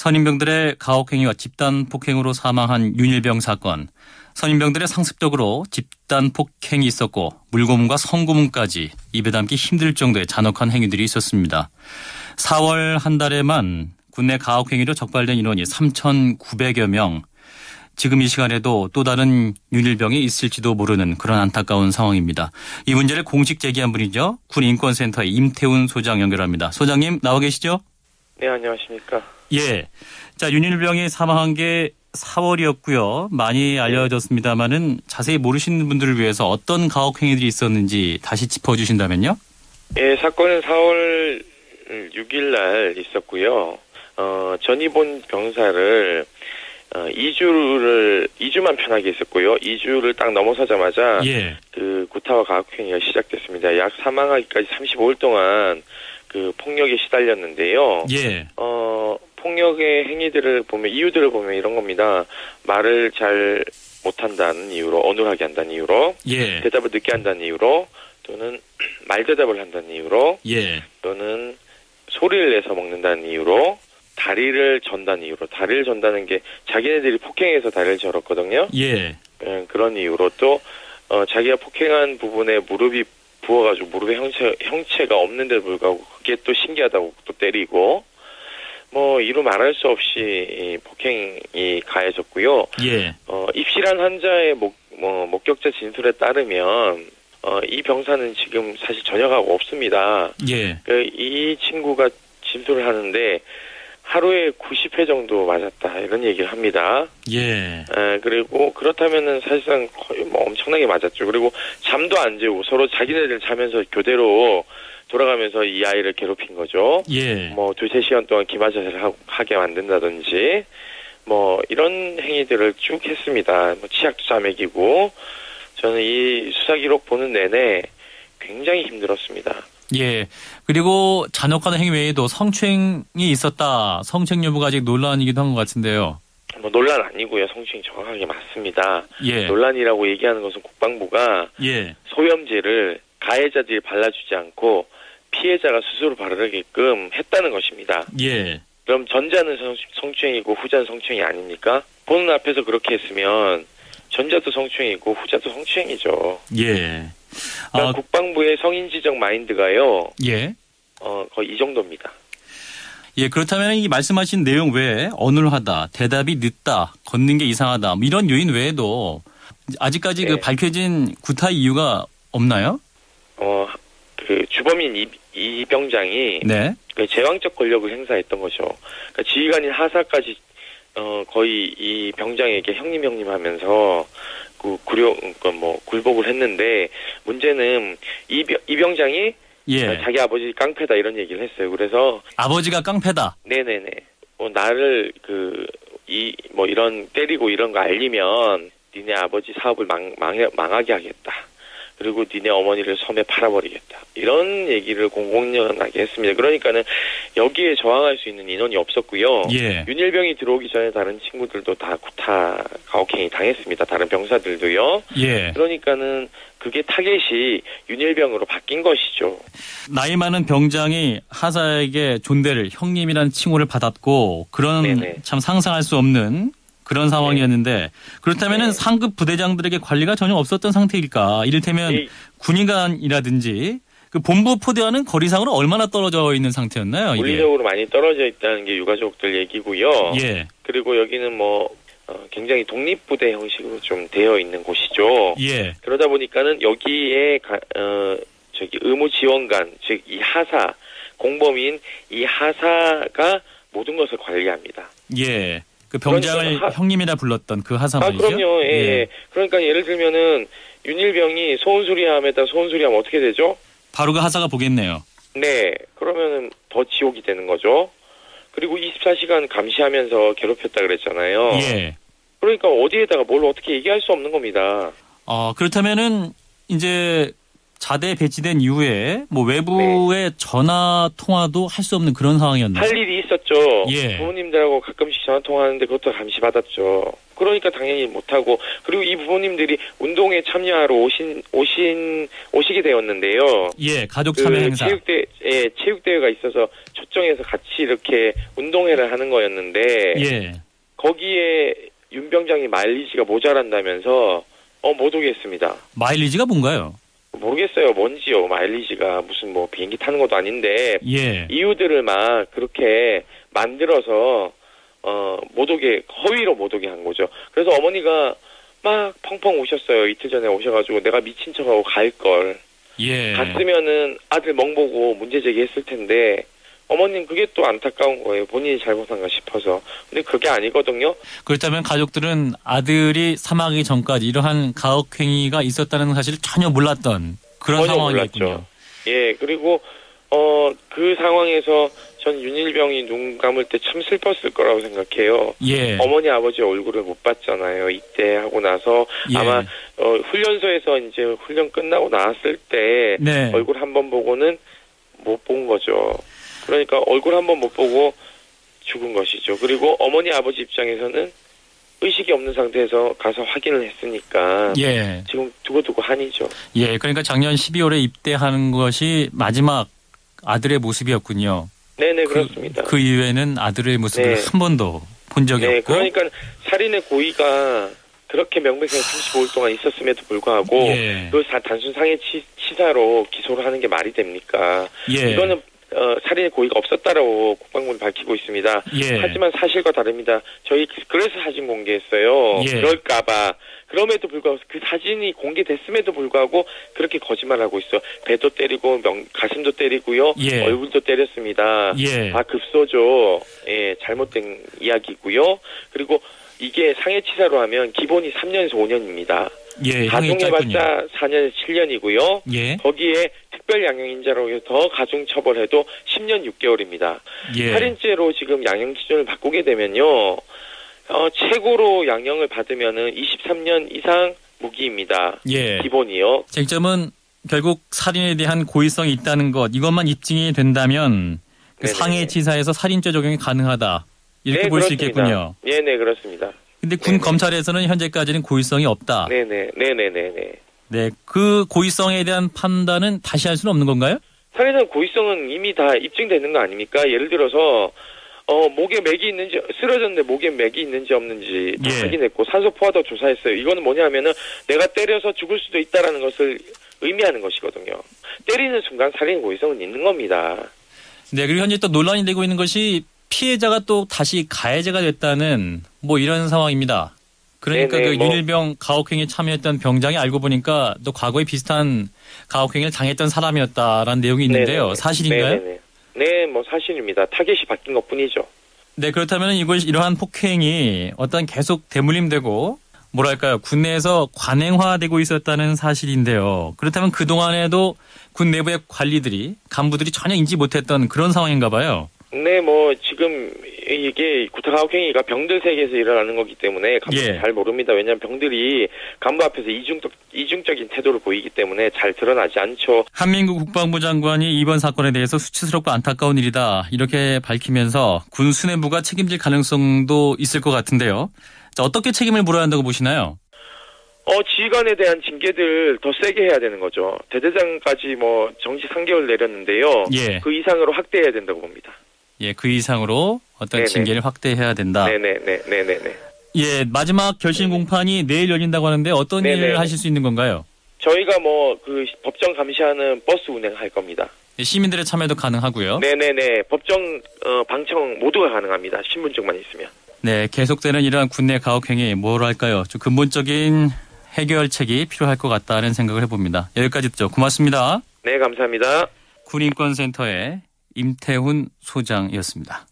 선임병들의 가혹행위와 집단폭행으로 사망한 윤일병 사건. 선임병들의 상습적으로 집단폭행이 있었고 물고문과 성고문까지 입에 담기 힘들 정도의 잔혹한 행위들이 있었습니다. 4월 한 달에만 국내 가혹행위로 적발된 인원이 3,900여 명. 지금 이 시간에도 또 다른 윤일병이 있을지도 모르는 그런 안타까운 상황입니다. 이 문제를 공식 제기한 분이죠. 군인권센터의 임태훈 소장 연결합니다. 소장님 나와 계시죠? 네, 안녕하십니까. 예. 자, 윤일병이 사망한 게 4월이었고요. 많이 알려졌습니다만은 자세히 모르시는 분들을 위해서 어떤 가혹행위들이 있었는지 다시 짚어주신다면요? 예, 사건은 4월 6일 날 있었고요. 전입원 병사를 2주만 편하게 했었고요. 2주를 딱 넘어서자마자 예. 그 구타와 가혹행위가 시작됐습니다. 약 사망하기까지 35일 동안 그 폭력에 시달렸는데요. 예. 폭력의 행위들을 보면 이유들을 보면 이런 겁니다. 말을 잘 못한다는 이유로, 어눌하게 한다는 이유로, 예. 대답을 늦게 한다는 이유로, 또는 말대답을 한다는 이유로, 예. 또는 소리를 내서 먹는다는 이유로, 다리를 전다는 이유로, 다리를 전다는 게 자기네들이 폭행해서 다리를 절었거든요. 예. 그런 이유로 또 자기가 폭행한 부분에 무릎이 부어가지고 무릎에 형체가 없는데도 불구하고 그게 또 신기하다고 또 때리고, 뭐 이루 말할 수 없이 폭행이 가해졌고요. 예. 입실한 환자의 목격자 진술에 따르면 이 병사는 지금 사실 전역하고 없습니다. 예. 이 친구가 진술을 하는데 하루에 90회 정도 맞았다 이런 얘기를 합니다. 예. 그리고 그렇다면은 사실상 거의 뭐 엄청나게 맞았죠. 그리고 잠도 안 재우고 서로 자기네들 자면서 교대로 돌아가면서 이 아이를 괴롭힌 거죠. 예. 뭐 2-3시간 동안 기마자세를 하게 만든다든지 뭐 이런 행위들을 쭉 했습니다. 뭐 치약도 짜먹이고 저는 이 수사 기록 보는 내내 굉장히 힘들었습니다. 예. 그리고 잔혹한 행위 외에도 성추행이 있었다. 성추행 여부가 아직 논란이기도 한 것 같은데요. 뭐 논란 아니고요. 성추행 정확하게 맞습니다. 예. 논란이라고 얘기하는 것은 국방부가 예. 소염제를 가해자들이 발라주지 않고 피해자가 스스로 바르게끔 했다는 것입니다. 예. 그럼 전자는 성추행이고 후자는 성추행이 아닙니까? 보는 앞에서 그렇게 했으면 전자도 성추행이고 후자도 성추행이죠. 예. 그러니까 국방부의 성인 지적 마인드가요. 예. 거의 이 정도입니다. 예, 그렇다면 이 말씀하신 내용 외에 어눌하다, 대답이 늦다, 걷는 게 이상하다, 뭐 이런 요인 외에도 아직까지 그 밝혀진 구타 이유가 없나요? 그 주범인 이 병장이 네. 그 제왕적 권력을 행사했던 거죠. 그러니까 지휘관인 하사까지 거의 이 병장에게 형님 하면서 굴복을 했는데 문제는 이 병장이 예. 자기 아버지 깡패다 이런 얘기를 했어요. 그래서 아버지가 깡패다. 네네네. 나를 이런 때리고 이런 거 알리면 니네 아버지 사업을 망하게 하겠다. 그리고 니네 어머니를 섬에 팔아버리겠다. 이런 얘기를 공공연하게 했습니다. 그러니까는 여기에 저항할 수 있는 인원이 없었고요. 예. 윤일병이 들어오기 전에 다른 친구들도 다 구타 가혹행위 당했습니다. 다른 병사들도요. 예. 그러니까는 그게 타겟이 윤일병으로 바뀐 것이죠. 나이 많은 병장이 하사에게 존대를 형님이라는 칭호를 받았고 그런 네네. 참 상상할 수 없는 그런 상황이었는데 그렇다면은 상급 부대장들에게 관리가 전혀 없었던 상태일까? 이를테면 군의관이라든지 그 본부 포대와는 거리상으로 얼마나 떨어져 있는 상태였나요? 이게? 물리적으로 많이 떨어져 있다는 게 유가족들 얘기고요. 예. 그리고 여기는 굉장히 독립부대 형식으로 좀 되어 있는 곳이죠. 예. 그러다 보니까는 여기에 의무지원관, 즉 이 하사, 공범인 이 하사가 모든 것을 관리합니다. 예. 그 병장을 형님이라 불렀던 그 하사 말이죠? 그럼요. 예. 그러니까 예를 들면은 윤일병이 소원수리함에다 소원수리하면 어떻게 되죠? 바로 그 하사가 보겠네요. 네. 그러면은 더 지옥이 되는 거죠. 그리고 24시간 감시하면서 괴롭혔다 그랬잖아요. 예. 그러니까 어디에다가 뭘 어떻게 얘기할 수 없는 겁니다. 그렇다면은 이제 자대 배치된 이후에 뭐 외부의 전화 통화도 할 수 없는 그런 상황이었나요? 할 일이 있었죠. 예. 부모님들하고 가끔씩 전화 통화하는데 그것도 감시받았죠. 그러니까 당연히 못하고, 그리고 이 부모님들이 운동에 참여하러 오시게 되었는데요. 예, 가족 참여 행사. 체육대회가 있어서 초청해서 같이 이렇게 운동회를 하는 거였는데, 예. 거기에 윤 병장이 마일리지가 모자란다면서, 못 오겠습니다. 마일리지가 뭔가요? 모르겠어요. 뭔지요. 마일리지가 무슨 뭐 비행기 타는 것도 아닌데, 예. 이유들을 막 그렇게 만들어서 못 오게, 허위로 못 오게 한 거죠. 그래서 어머니가 막 펑펑 우셨어요. 이틀 전에 오셔가지고 내가 미친 척하고 갈 걸. 예. 갔으면은 아들 멍보고 문제 제기했을 텐데, 어머님 그게 또 안타까운 거예요. 본인이 잘못한가 싶어서. 근데 그게 아니거든요. 그렇다면 가족들은 아들이 사망하기 전까지 이러한 가혹행위가 있었다는 사실을 전혀 몰랐던 그런 전혀 상황이었군요. 몰랐죠. 예, 그리고 그 상황에서 전 윤일병이 눈 감을 때 참 슬펐을 거라고 생각해요. 예. 어머니 아버지 얼굴을 못 봤잖아요. 입대하고 나서 예. 아마 훈련소에서 이제 훈련 끝나고 나왔을 때 네. 얼굴 한번 보고는 못 본 거죠. 그러니까 얼굴 한번 못 보고 죽은 것이죠. 그리고 어머니 아버지 입장에서는 의식이 없는 상태에서 가서 확인을 했으니까 예. 지금 두고두고 한이죠. 예. 그러니까 작년 12월에 입대하는 것이 마지막 아들의 모습이었군요. 네네, 그렇습니다. 그 이후에는 아들의 모습을 네. 한 번도 본 적이 네, 없고. 그러니까 살인의 고의가 그렇게 명백하게 35일 동안 있었음에도 불구하고 예. 그 단순 상해 치사로 기소를 하는 게 말이 됩니까? 예. 이거는 살인의 고의가 없었다라고 국방부는 밝히고 있습니다. 예. 하지만 사실과 다릅니다. 저희 그래서 사진 공개했어요. 예. 그럴까봐. 그럼에도 불구하고 그 사진이 공개됐음에도 불구하고 그렇게 거짓말하고 있어. 배도 때리고 가슴도 때리고요. 예. 얼굴도 때렸습니다. 예. 다 급소죠. 예, 잘못된 이야기고요. 그리고 이게 상해치사로 하면 기본이 3년에서 5년입니다. 예. 형이 짧군요. 가중해봤자 4년에서 7년이고요. 예. 거기에 특별양형인자로 해서 더 가중처벌해도 10년 6개월입니다. 예. 살인죄로 지금 양형 기준을 바꾸게 되면요. 최고로 양형을 받으면은 23년 이상 무기입니다. 예. 기본이요. 쟁점은 결국 살인에 대한 고의성이 있다는 것, 이것만 입증이 된다면 그 네네. 상해치사에서 살인죄 적용이 가능하다. 이렇게 볼 수 있겠군요. 네네, 그렇습니다. 근데 군 네네. 검찰에서는 현재까지는 고의성이 없다. 네네네네네. 네, 그 고의성에 대한 판단은 다시 할 수는 없는 건가요? 살인의 고의성은 이미 다 입증되는 거 아닙니까? 예를 들어서 목에 맥이 있는지, 쓰러졌는데 목에 맥이 있는지 없는지 다 예. 확인했고 산소 포화도 조사했어요. 이거는 뭐냐면은 내가 때려서 죽을 수도 있다라는 것을 의미하는 것이거든요. 때리는 순간 살인 고의성은 있는 겁니다. 네, 그리고 현재 또 논란이 되고 있는 것이 피해자가 또 다시 가해자가 됐다는 뭐 이런 상황입니다. 그러니까 네네, 그 윤일병 가혹행위에 참여했던 병장이 알고 보니까 또 과거에 비슷한 가혹행위를 당했던 사람이었다라는 내용이 있는데요. 네네네. 사실인가요? 네네네. 네, 뭐 사실입니다. 타겟이 바뀐 것뿐이죠. 네, 그렇다면 이러한 폭행이 어떤 계속 대물림되고 뭐랄까요, 군내에서 관행화되고 있었다는 사실인데요. 그렇다면 그동안에도 군 내부의 관리들이, 간부들이 전혀 인지 못했던 그런 상황인가 봐요. 네, 뭐 지금 이게 구타가혹행위가 병들 세계에서 일어나는 거기 때문에 간부는 예. 잘 모릅니다. 왜냐하면 병들이 간부 앞에서 이중적인 태도를 보이기 때문에 잘 드러나지 않죠. 한민구 국방부 장관이 이번 사건에 대해서 수치스럽고 안타까운 일이다 이렇게 밝히면서 군 수뇌부가 책임질 가능성도 있을 것 같은데요. 자, 어떻게 책임을 물어야 한다고 보시나요? 지휘관에 대한 징계들 더 세게 해야 되는 거죠. 대대장까지 뭐 정시 3개월 내렸는데요. 예. 그 이상으로 확대해야 된다고 봅니다. 예, 그 이상으로 어떤 네네. 징계를 확대해야 된다. 네네네. 예, 마지막 결심 공판이 내일 열린다고 하는데 어떤 네네. 일을 하실 수 있는 건가요? 저희가 뭐 그 법정 감시하는 버스 운행할 겁니다. 예, 시민들의 참여도 가능하고요. 네네네. 법정 방청 모두가 가능합니다. 신분증만 있으면. 네, 계속되는 이러한 군내 가혹행위 뭐랄까요? 좀 근본적인 해결책이 필요할 것 같다는 생각을 해봅니다. 여기까지 듣죠. 고맙습니다. 네, 감사합니다. 군인권센터의 임태훈 소장이었습니다.